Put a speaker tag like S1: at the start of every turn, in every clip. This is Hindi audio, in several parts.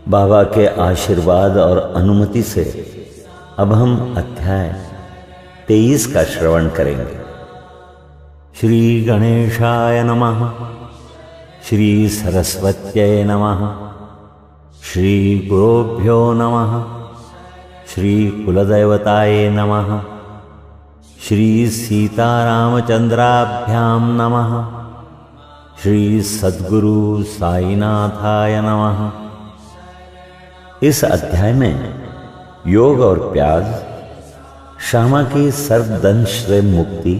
S1: बाबा के आशीर्वाद और अनुमति से अब हम अध्याय 23 का श्रवण करेंगे। श्री गणेशाय नमः, श्री सरस्वत्यै नमः, श्री गुरुभ्यो नमः, श्री कुलदेवताय नमः, श्री सीतारामचंद्राभ्यां नमः, श्री सद्गुरु साईनाथाय नमः। इस अध्याय में योग और प्याज, श्यामा की सर्वदंश से मुक्ति,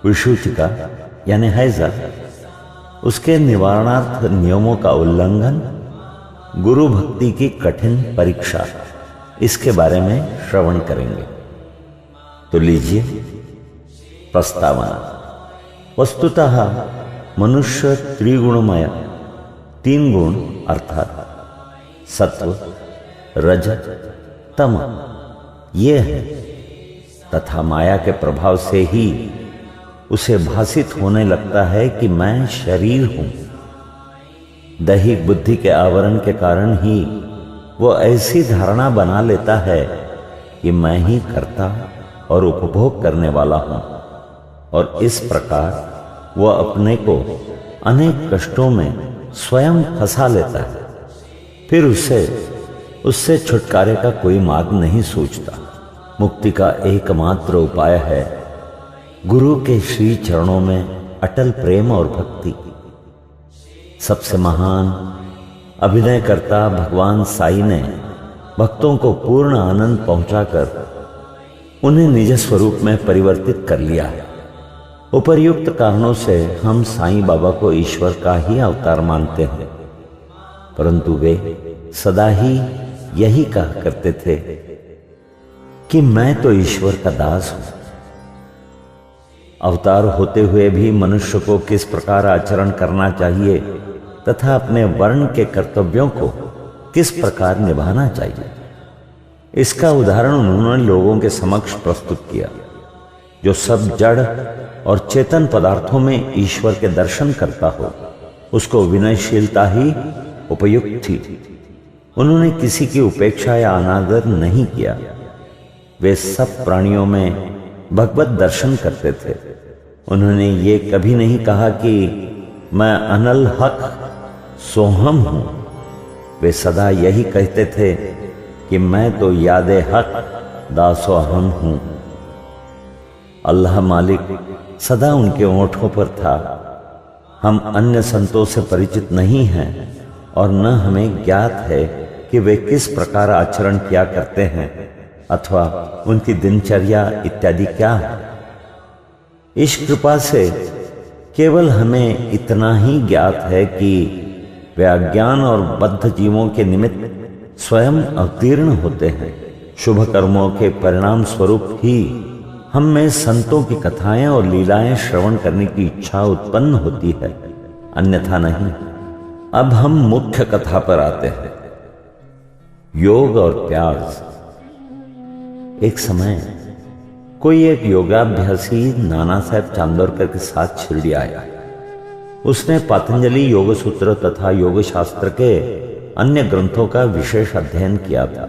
S1: विषुचिका यानी हैजा, उसके निवारणार्थ नियमों का उल्लंघन, गुरु भक्ति की कठिन परीक्षा, इसके बारे में श्रवण करेंगे। तो लीजिए प्रस्तावना। वस्तुतः मनुष्य त्रिगुणमय, 3 गुण अर्थात सत्व, रज, तम ये है, तथा माया के प्रभाव से ही उसे भासित होने लगता है कि मैं शरीर हूं। दैहिक बुद्धि के आवरण के कारण ही वो ऐसी धारणा बना लेता है कि मैं ही कर्ता और उपभोग करने वाला हूं, और इस प्रकार वो अपने को अनेक कष्टों में स्वयं फंसा लेता है। फिर उससे छुटकारे का कोई मार्ग नहीं सोचता। मुक्ति का एकमात्र उपाय है गुरु के श्री चरणों में अटल प्रेम और भक्ति। सबसे महान अभिनयकर्ता भगवान साई ने भक्तों को पूर्ण आनंद पहुंचाकर उन्हें निज स्वरूप में परिवर्तित कर लिया है। उपर्युक्त कारणों से हम साईं बाबा को ईश्वर का ही अवतार मानते हैं, परंतु वे सदा ही यही कहा करते थे कि मैं तो ईश्वर का दास हूं। अवतार होते हुए भी मनुष्य को किस प्रकार आचरण करना चाहिए तथा अपने वर्ण के कर्तव्यों को किस प्रकार निभाना चाहिए, इसका उदाहरण उन्होंने लोगों के समक्ष प्रस्तुत किया। जो सब जड़ और चेतन पदार्थों में ईश्वर के दर्शन करता हो, उसको विनयशीलता ही उपयुक्त थी। उन्होंने किसी की उपेक्षा या अनादर नहीं किया। वे सब प्राणियों में भगवत दर्शन करते थे। उन्होंने ये कभी नहीं कहा कि मैं अनल हक सोहम हूं। वे सदा यही कहते थे कि मैं तो यादे हक दासो हम हूं। अल्लाह मालिक सदा उनके ओंठों पर था। हम अन्य संतों से परिचित नहीं हैं और न हमें ज्ञात है कि वे किस प्रकार आचरण किया करते हैं अथवा उनकी दिनचर्या इत्यादि क्या है। इस कृपा से केवल हमें इतना ही ज्ञात है कि वे अज्ञान और बद्ध जीवों के निमित्त स्वयं अवतीर्ण होते हैं। शुभ कर्मों के परिणाम स्वरूप ही हम में संतों की कथाएं और लीलाएं श्रवण करने की इच्छा उत्पन्न होती है, अन्यथा नहीं। अब हम मुख्य कथा पर आते हैं। योग और प्याज। एक समय कोई एक योगाभ्यासी नाना साहेब चांदोरकर के साथ शिरडी आया। उसने पतंजलि योग सूत्र तथा योग शास्त्र के अन्य ग्रंथों का विशेष अध्ययन किया था,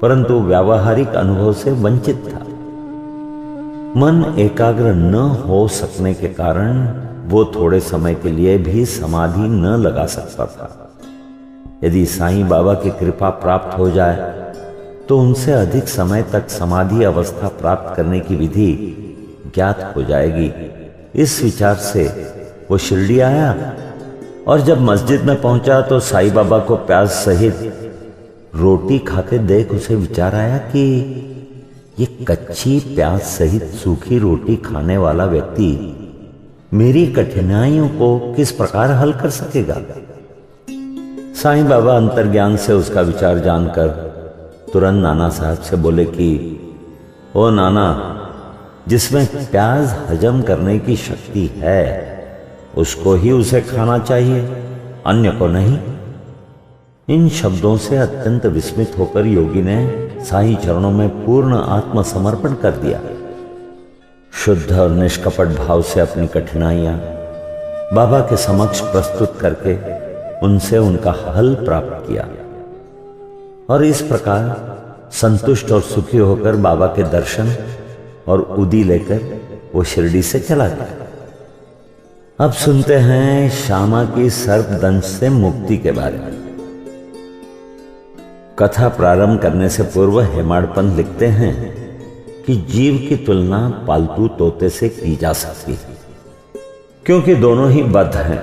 S1: परंतु व्यावहारिक अनुभव से वंचित था। मन एकाग्र न हो सकने के कारण वो थोड़े समय के लिए भी समाधि न लगा सकता था। यदि साईं बाबा की कृपा प्राप्त हो जाए तो उनसे अधिक समय तक समाधि अवस्था प्राप्त करने की विधि ज्ञात हो जाएगी। इस विचार से वो शिरडी आया और जब मस्जिद में पहुंचा तो साईं बाबा को प्याज सहित रोटी खाते देख उसे विचार आया कि ये कच्ची प्याज सहित सूखी रोटी खाने वाला व्यक्ति मेरी कठिनाइयों को किस प्रकार हल कर सकेगा। साईं बाबा अंतर्ज्ञान से उसका विचार जानकर तुरंत नाना साहब से बोले कि ओ नाना, जिसमें प्याज हजम करने की शक्ति है उसको ही उसे खाना चाहिए, अन्य को नहीं। इन शब्दों से अत्यंत विस्मित होकर योगी ने साईं चरणों में पूर्ण आत्मसमर्पण कर दिया। शुद्ध और निष्कपट भाव से अपनी कठिनाइयां बाबा के समक्ष प्रस्तुत करके उनसे उनका हल प्राप्त किया। और इस प्रकार संतुष्ट और सुखी होकर बाबा के दर्शन और उदी लेकर वो शिरडी से चला गया। अब सुनते हैं श्यामा की सर्पदंश से मुक्ति के बारे में। कथा प्रारंभ करने से पूर्व हेमाडपंत लिखते हैं कि जीव की तुलना पालतू तोते से की जा सकती है, क्योंकि दोनों ही बद्ध हैं,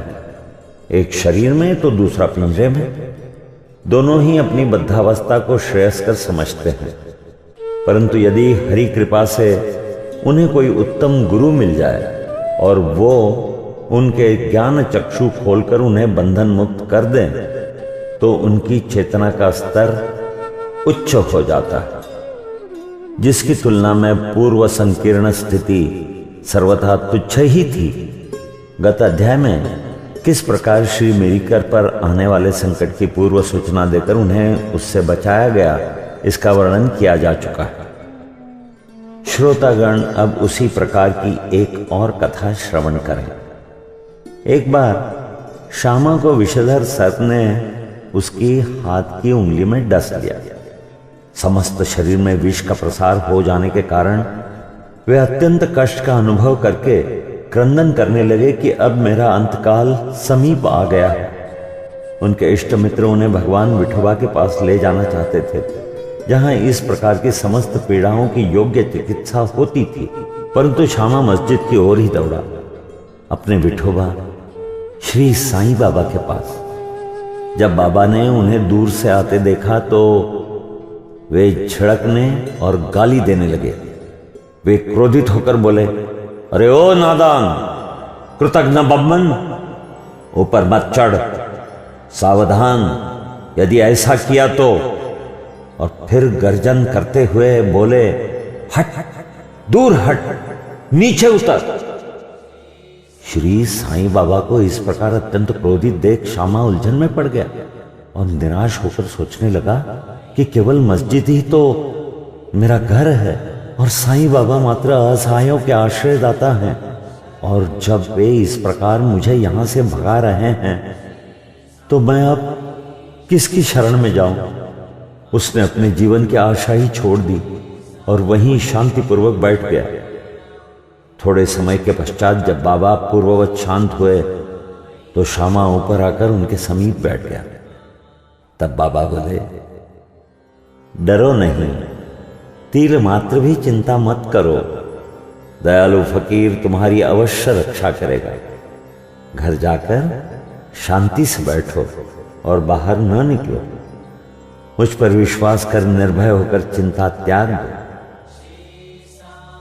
S1: एक शरीर में तो दूसरा पिंजरे में। दोनों ही अपनी बद्धावस्था को श्रेयस्कर समझते हैं, परंतु यदि हरि कृपा से उन्हें कोई उत्तम गुरु मिल जाए और वो उनके ज्ञान चक्षु खोलकर उन्हें बंधन मुक्त कर दें, तो उनकी चेतना का स्तर उच्च हो जाता है, जिसकी तुलना में पूर्व संकीर्ण स्थिति सर्वथा तुच्छ ही थी। गत अध्याय में किस प्रकार श्री मेरिकर पर आने वाले संकट की पूर्व सूचना देकर उन्हें उससे बचाया गया, इसका वर्णन किया जा चुका है। श्रोतागण अब उसी प्रकार की एक और कथा श्रवण करें। एक बार श्यामा को विषधर सर्प ने उसकी हाथ की उंगली में डस लिया। समस्त शरीर में विष का प्रसार हो जाने के कारण वे अत्यंत कष्ट का अनुभव करके क्रंदन करने लगे कि अब मेरा अंतकाल समीप आ गया है। उनके इष्ट मित्र उन्हें भगवान विठोबा के पास ले जाना चाहते थे, जहां इस प्रकार की समस्त पीड़ाओं की योग्य चिकित्सा होती थी, परंतु श्यामा मस्जिद की ओर ही दौड़ा, अपने विठोबा श्री साईं बाबा के पास। जब बाबा ने उन्हें दूर से आते देखा तो वे झड़कने और गाली देने लगे। वे क्रोधित होकर बोले, अरे ओ नादान, कृतज्ञ बब्बन, ऊपर मत चढ़, सावधान, यदि ऐसा किया तो। और फिर गर्जन करते हुए बोले, हट, दूर हट, नीचे उतर। श्री साईं बाबा को इस प्रकार अत्यंत क्रोधित देख श्यामा उलझन में पड़ गया और निराश होकर सोचने लगा कि केवल मस्जिद ही तो मेरा घर है और साईं बाबा मात्र असहायों के आश्रयदाता हैं, और जब वे इस प्रकार मुझे यहां से भगा रहे हैं तो मैं अब किसकी शरण में जाऊं। उसने अपने जीवन की आशा ही छोड़ दी और वहीं शांतिपूर्वक बैठ गया। थोड़े समय के पश्चात जब बाबा पूर्ववत शांत हुए तो श्यामा ऊपर आकर उनके समीप बैठ गया। तब बाबा बोले, डरो नहीं, तिल मात्र भी चिंता मत करो, दयालु फकीर तुम्हारी अवश्य रक्षा करेगा। घर जाकर शांति से बैठो और बाहर न निकलो। मुझ पर विश्वास कर निर्भय होकर चिंता त्याग दो।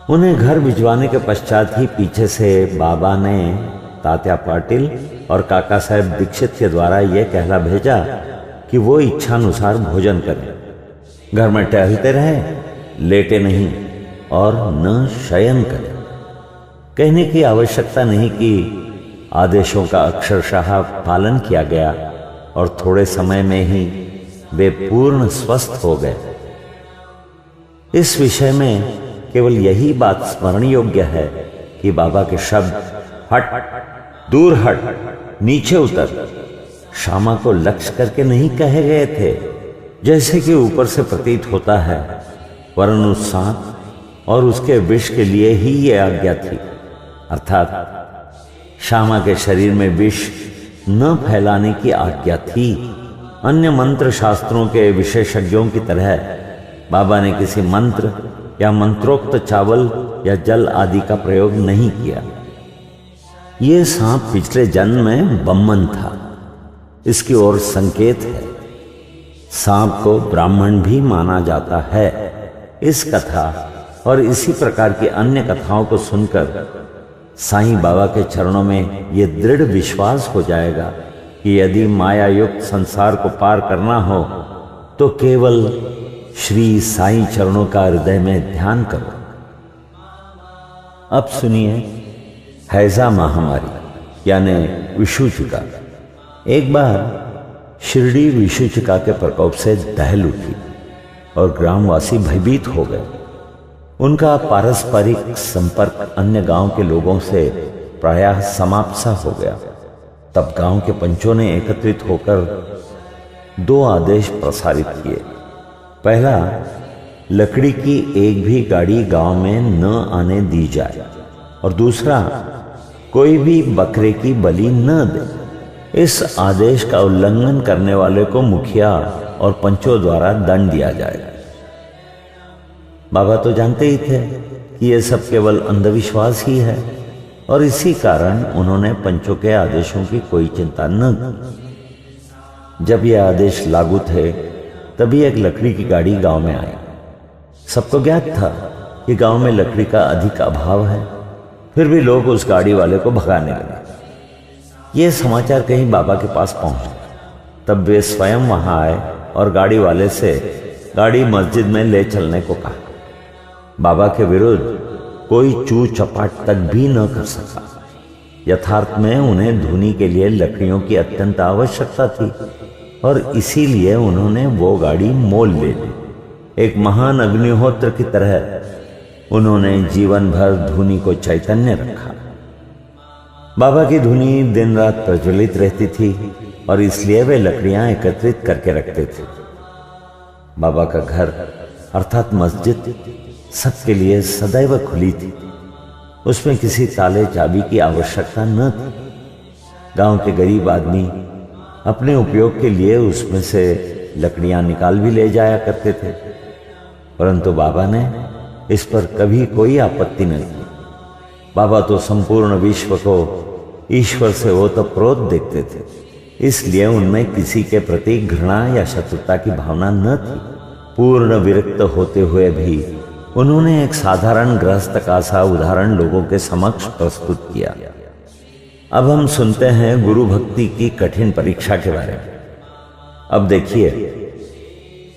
S1: उन्हें घर भिजवाने के पश्चात ही पीछे से बाबा ने तात्या पाटिल और काका साहेब दीक्षित के द्वारा यह कहला भेजा कि वो इच्छानुसार भोजन करें, घर में टहलते रहें, लेटे नहीं और न शयन करें। कहने की आवश्यकता नहीं कि आदेशों का अक्षरशः पालन किया गया और थोड़े समय में ही वे पूर्ण स्वस्थ हो गए। इस विषय में केवल यही बात स्मरण योग्य है कि बाबा के शब्द हट, दूर हट, नीचे उतर श्यामा को लक्ष्य करके नहीं कहे गए थे, जैसे कि ऊपर से प्रतीत होता है, वरन उस सांप और उसके विष के लिए ही यह आज्ञा थी। अर्थात श्यामा के शरीर में विष न फैलाने की आज्ञा थी। अन्य मंत्र शास्त्रों के विशेषज्ञों की तरह बाबा ने किसी मंत्र या मंत्रोक्त चावल या जल आदि का प्रयोग नहीं किया। ये सांप पिछले जन्म में बम्मन था, इसकी ओर संकेत है। सांप को ब्राह्मण भी माना जाता है। इस कथा और इसी प्रकार की अन्य कथाओं को सुनकर साईं बाबा के चरणों में ये दृढ़ विश्वास हो जाएगा कि यदि माया युक्त संसार को पार करना हो तो केवल श्री साईं चरणों का हृदय में ध्यान करो। अब सुनिए हैजा महामारी यानी विषुचिका। एक बार शिरडी विषुचिका के प्रकोप से दहल उठी और ग्रामवासी भयभीत हो गए। उनका पारस्परिक संपर्क अन्य गांव के लोगों से प्रायः समाप्त सा हो गया। तब गांव के पंचों ने एकत्रित होकर 2 आदेश प्रसारित किए। पहला, लकड़ी की एक भी गाड़ी गांव में न आने दी जाए, और दूसरा, कोई भी बकरे की बलि न दे। इस आदेश का उल्लंघन करने वाले को मुखिया और पंचों द्वारा दंड दिया जाएगा। बाबा तो जानते ही थे कि यह सब केवल अंधविश्वास ही है, और इसी कारण उन्होंने पंचों के आदेशों की कोई चिंता न की। जब यह आदेश लागू थे तभी एक लकड़ी की गाड़ी गांव में आई। सबको ज्ञात था कि गांव में लकड़ी का अधिक अभाव है, फिर भी लोग उस गाड़ी वाले को भगाने लगे। यह समाचार कहीं बाबा के पास पहुंचा। तब वे स्वयं वहां आए और गाड़ी वाले से गाड़ी मस्जिद में ले चलने को कहा। बाबा के विरुद्ध कोई चू चपाट तक भी न कर सका। यथार्थ में उन्हें धुनी के लिए लकड़ियों की अत्यंत आवश्यकता थी, और इसीलिए उन्होंने वो गाड़ी मोल ले ली। एक महान अग्निहोत्र की तरह उन्होंने जीवन भर धुनी को चैतन्य रखा। बाबा की धुनी दिन रात प्रज्वलित रहती थी, और इसलिए वे लकड़ियां एकत्रित करके रखते थे। बाबा का घर अर्थात मस्जिद सबके लिए सदैव खुली थी। उसमें किसी ताले चाबी की आवश्यकता न थी। गांव के गरीब आदमी अपने उपयोग के लिए उसमें से लकड़ियां निकाल भी ले जाया करते थे, परंतु बाबा ने इस पर कभी कोई आपत्ति न की। बाबा तो संपूर्ण विश्व को ईश्वर से ओतप्रोत देखते थे, इसलिए उनमें किसी के प्रति घृणा या शत्रुता की भावना न थी। पूर्ण विरक्त होते हुए भी उन्होंने एक साधारण गृहस्थ का सा उदाहरण लोगों के समक्ष प्रस्तुत किया। अब हम सुनते हैं गुरु भक्ति की कठिन परीक्षा के बारे में। अब देखिए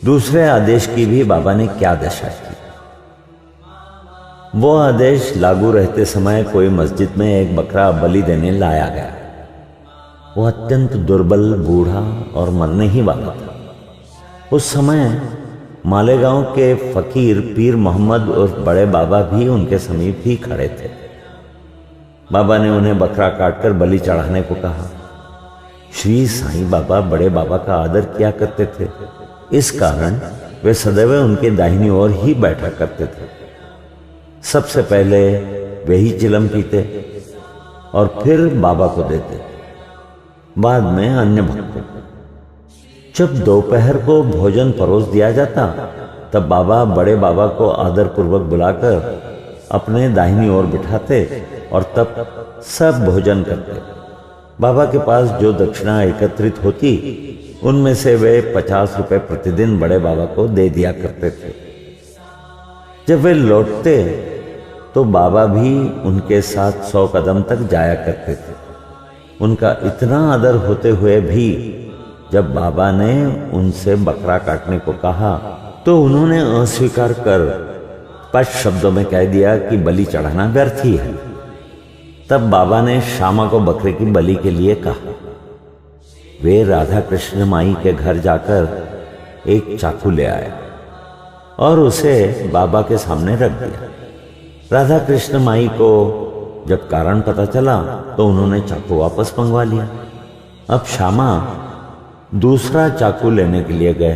S1: दूसरे आदेश की भी बाबा ने क्या दशा की। वो आदेश लागू रहते समय कोई मस्जिद में एक बकरा बलि देने लाया गया। वो अत्यंत दुर्बल, बूढ़ा और मरने ही वाला था। उस समय मालेगांव के फकीर पीर मोहम्मद और बड़े बाबा भी उनके समीप ही खड़े थे। बाबा ने उन्हें बकरा काटकर बलि चढ़ाने को कहा। श्री साईं बाबा बड़े बाबा का आदर किया करते थे, इस कारण वे सदैव उनके दाहिनी ओर ही बैठा करते थे। सबसे पहले वे ही चिलम पीते और फिर बाबा को देते, बाद में अन्य भक्तों को। जब दोपहर को भोजन परोस दिया जाता तब बाबा बड़े बाबा को आदर पूर्वक बुलाकर अपने दाहिनी ओर बिठाते और तब सब भोजन करते। बाबा के पास जो दक्षिणा एकत्रित होती उनमें से वे 50 रुपए प्रतिदिन बड़े बाबा को दे दिया करते थे। जब वे लौटते तो बाबा भी उनके साथ 100 कदम तक जाया करते थे। उनका इतना आदर होते हुए भी जब बाबा ने उनसे बकरा काटने को कहा तो उन्होंने अस्वीकार कर स्पष्ट शब्दों में कह दिया कि बलि चढ़ाना व्यर्थ ही है। तब बाबा ने श्यामा को बकरे की बलि के लिए कहा। वे राधा कृष्ण माई के घर जाकर एक चाकू ले आए और उसे बाबा के सामने रख दिया। राधा कृष्ण माई को जब कारण पता चला तो उन्होंने चाकू वापस मंगवा लिया। अब श्यामा दूसरा चाकू लेने के लिए गए,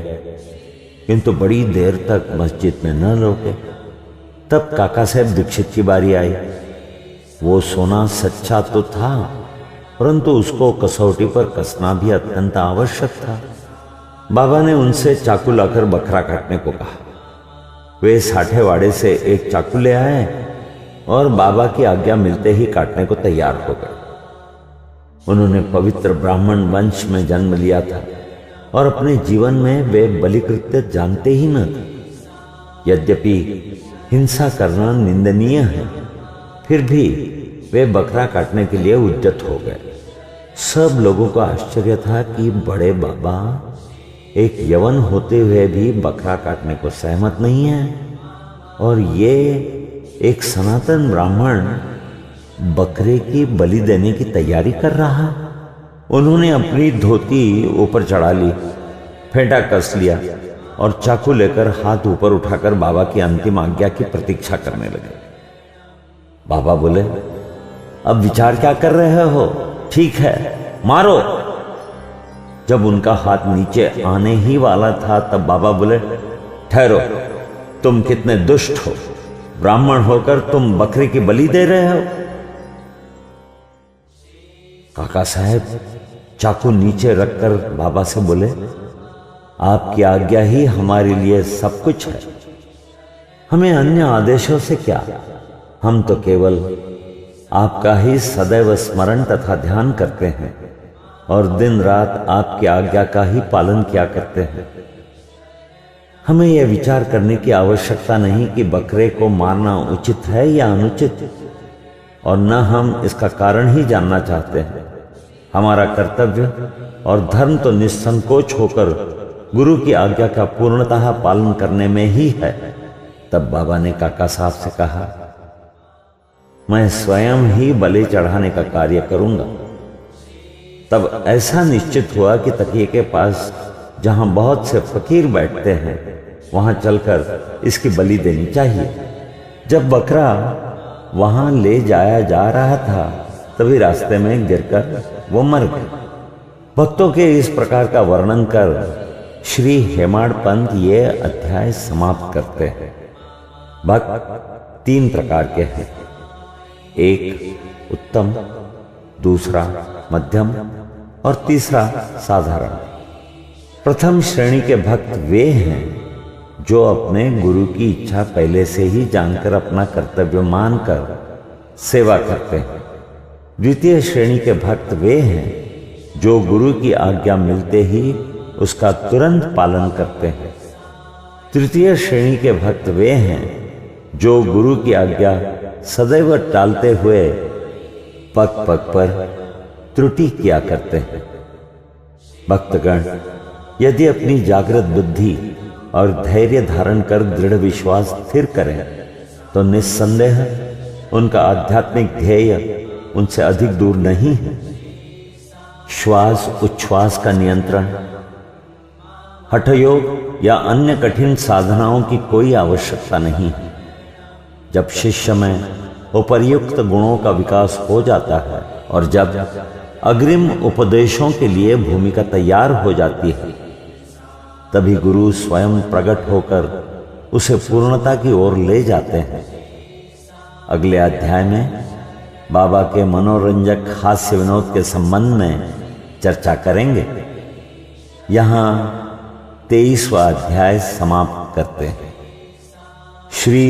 S1: किंतु बड़ी देर तक मस्जिद में न लौटे। तब काका साहब दीक्षित की बारी आई। वो सोना सच्चा तो था, परंतु उसको कसौटी पर कसना भी अत्यंत आवश्यक था। बाबा ने उनसे चाकू लाकर बकरा काटने को कहा। वे साठेवाड़े से एक चाकू ले आए और बाबा की आज्ञा मिलते ही काटने को तैयार हो गए। उन्होंने पवित्र ब्राह्मण वंश में जन्म लिया था और अपने जीवन में वे बलिकृत्य जानते ही न थे। यद्यपि हिंसा करना निंदनीय है, फिर भी वे बकरा काटने के लिए उद्यत हो गए। सब लोगों को आश्चर्य था कि बड़े बाबा एक यवन होते हुए भी बकरा काटने को सहमत नहीं है, और ये एक सनातन ब्राह्मण बकरे की बलि देने की तैयारी कर रहा। उन्होंने अपनी धोती ऊपर चढ़ा ली, फेंटा कस लिया और चाकू लेकर हाथ ऊपर उठाकर बाबा की अंतिम आज्ञा की प्रतीक्षा करने लगे। बाबा बोले, अब विचार क्या कर रहे हो? ठीक है, मारो। जब उनका हाथ नीचे आने ही वाला था तब बाबा बोले, ठहरो, तुम कितने दुष्ट हो। ब्राह्मण होकर तुम बकरे की बलि दे रहे हो। काका साहब चाकू नीचे रखकर बाबा से बोले, आपकी आज्ञा ही हमारे लिए सब कुछ है। हमें अन्य आदेशों से क्या, हम तो केवल आपका ही सदैव स्मरण तथा ध्यान करते हैं और दिन रात आपकी आज्ञा का ही पालन किया करते हैं। हमें यह विचार करने की आवश्यकता नहीं कि बकरे को मारना उचित है या अनुचित, और न हम इसका कारण ही जानना चाहते हैं। हमारा कर्तव्य और धर्म तो निसंकोच होकर गुरु की आज्ञा का पूर्णतः पालन करने में ही है। तब बाबा ने काका साहब से कहा, मैं स्वयं ही बलि चढ़ाने का कार्य करूंगा। तब ऐसा निश्चित हुआ कि तकिए के पास जहां बहुत से फकीर बैठते हैं वहां चलकर इसकी बलि देनी चाहिए। जब बकरा वहां ले जाया जा रहा था तभी रास्ते में गिरकर वो मर गया। भक्तों के इस प्रकार का वर्णन कर श्री हेमाड़ पंत ये अध्याय समाप्त करते हैं। भक्त तीन प्रकार के हैं, एक उत्तम, दूसरा मध्यम और तीसरा साधारण। प्रथम श्रेणी के भक्त वे हैं जो अपने गुरु की इच्छा पहले से ही जानकर अपना कर्तव्य मानकर सेवा करते हैं। द्वितीय श्रेणी के भक्त वे हैं जो गुरु की आज्ञा मिलते ही उसका तुरंत पालन करते हैं। तृतीय श्रेणी के भक्त वे हैं जो गुरु की आज्ञा सदैव टालते हुए पग पग पर त्रुटि किया करते हैं। भक्तगण यदि अपनी जागृत बुद्धि और धैर्य धारण कर दृढ़ विश्वास स्थिर करें तो निस्संदेह उनका आध्यात्मिक ध्येय उनसे अधिक दूर नहीं है। श्वास उच्छ्वास का नियंत्रण, हठयोग या अन्य कठिन साधनाओं की कोई आवश्यकता नहीं है। जब शिष्य में उपर्युक्त गुणों का विकास हो जाता है और जब अग्रिम उपदेशों के लिए भूमिका तैयार हो जाती है तभी गुरु स्वयं प्रकट होकर उसे पूर्णता की ओर ले जाते हैं। अगले अध्याय में बाबा के मनोरंजक हास्य विनोद के संबंध में चर्चा करेंगे। यहाँ 23वां अध्याय समाप्त करते हैं। श्री